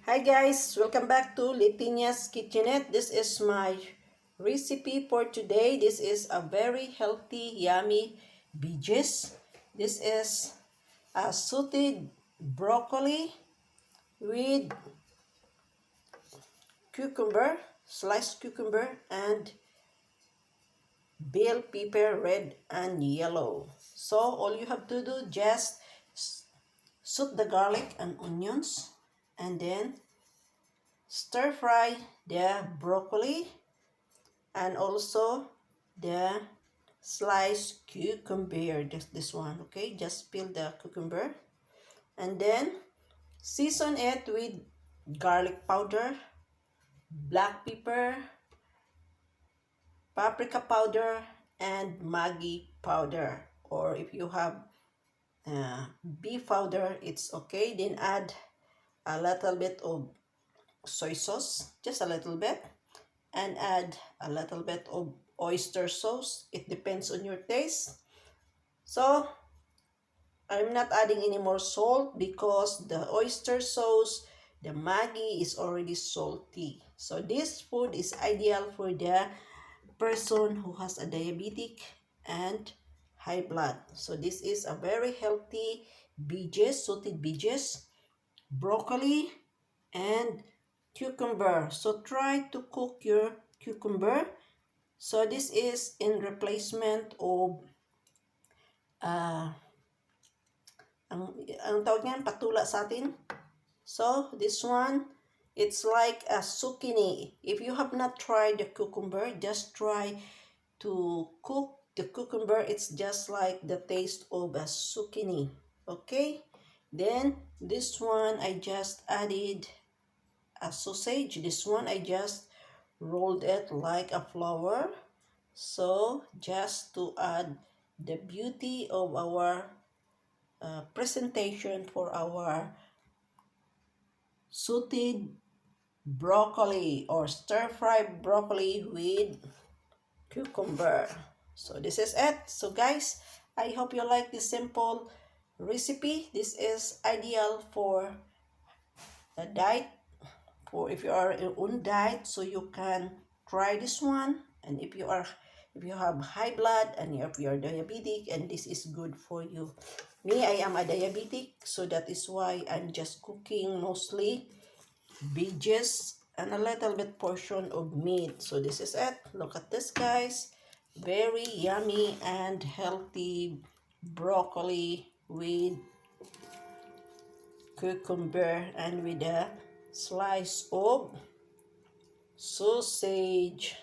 Hi guys, welcome back to Leytenia'S Kitchenette. This is my recipe for today. This is a very healthy, yummy veggies. This is a sauted broccoli with cucumber, sliced cucumber, and bell pepper, red and yellow. So all you have to do, just saute the garlic and onions, and then stir fry the broccoli and also the sliced cucumber. This one, okay? Just peel the cucumber and then season it with garlic powder, black pepper, paprika powder, and Maggi powder. Or if you have beef powder, it's okay. Then add a little bit of soy sauce, just a little bit, and add a little bit of oyster sauce. It depends on your taste. So I'm not adding any more salt because the oyster sauce, the Maggi is already salty. So this food is ideal for the person who has a diabetic and high blood. So this is a very healthy veggies, sauteed veggies, broccoli, and cucumber. So try to cook your cucumber. So this is in replacement of ang tawag niyan, patula sa atin. So this one, it's like a zucchini. If you have not tried the cucumber, just try to cook the cucumber. It's just like the taste of a zucchini. Okay? Then this one, I just added a sausage. This one, I just rolled it like a flower. So just to add the beauty of our presentation for our sauteed broccoli or stir-fried broccoli with cucumber. So this is it. So guys, I hope you like this simple recipe. This is ideal for the diet, for if you are on diet, so you can try this one. And if you have high blood and if you are diabetic, and this is good for you. Me, I am a diabetic, so that is why I'm just cooking mostly veggies and a little bit portion of meat. So this is it. Look at this, guys. Very yummy and healthy broccoli with cucumber and with a slice of sausage.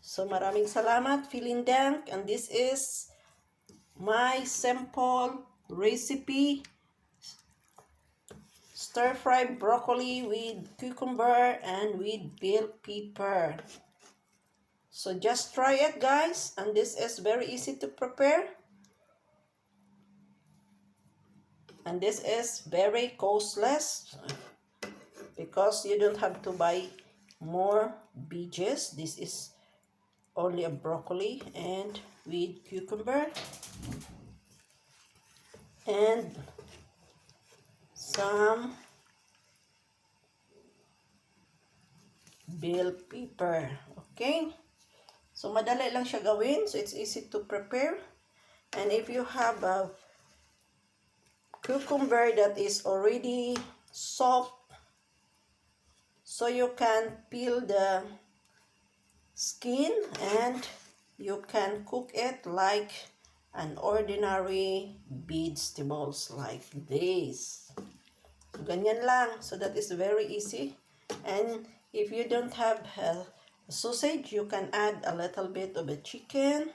So maraming salamat, vielen Dank, and this is my simple recipe, stir-fried broccoli with cucumber and with bell pepper. So just try it, guys, and this is very easy to prepare, and this is very costless because you don't have to buy more veggies. This is only a broccoli and with cucumber and some bell pepper. Okay, so madali lang siya gawin, so it's easy to prepare. And if you have a cucumber that is already soft, so you can peel the skin and you can cook it like an ordinary vegetables like this. So ganyan lang. So that is very easy. And if you don't have a sausage, you can add a little bit of a chicken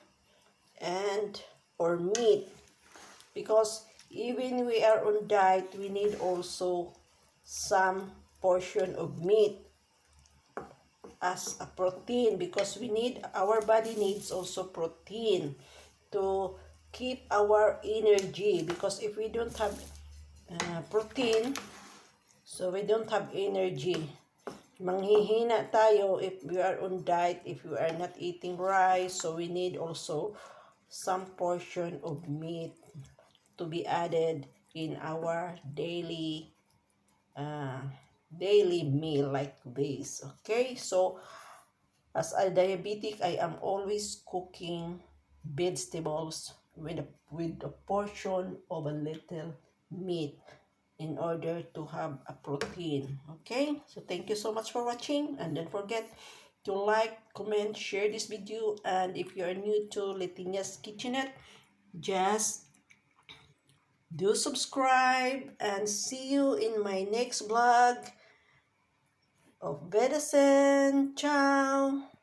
and or meat, because even we are on diet, we need also some portion of meat as a protein, because our body needs also protein to keep our energy, because if we don't have protein, so we don't have energy. Manghihina tayo if we are on diet, if we are not eating rice. So we need also some portion of meat to be added in our daily daily meal like this. Okay, so as a diabetic, I am always cooking vegetables with a portion of a little meat in order to have a protein. Okay, so thank you so much for watching, and don't forget to like, comment, share this video, and if you are new to Leytenia'S Kitchenette, just do subscribe, and see you in my next vlog. Auf Wiedersehen. Ciao.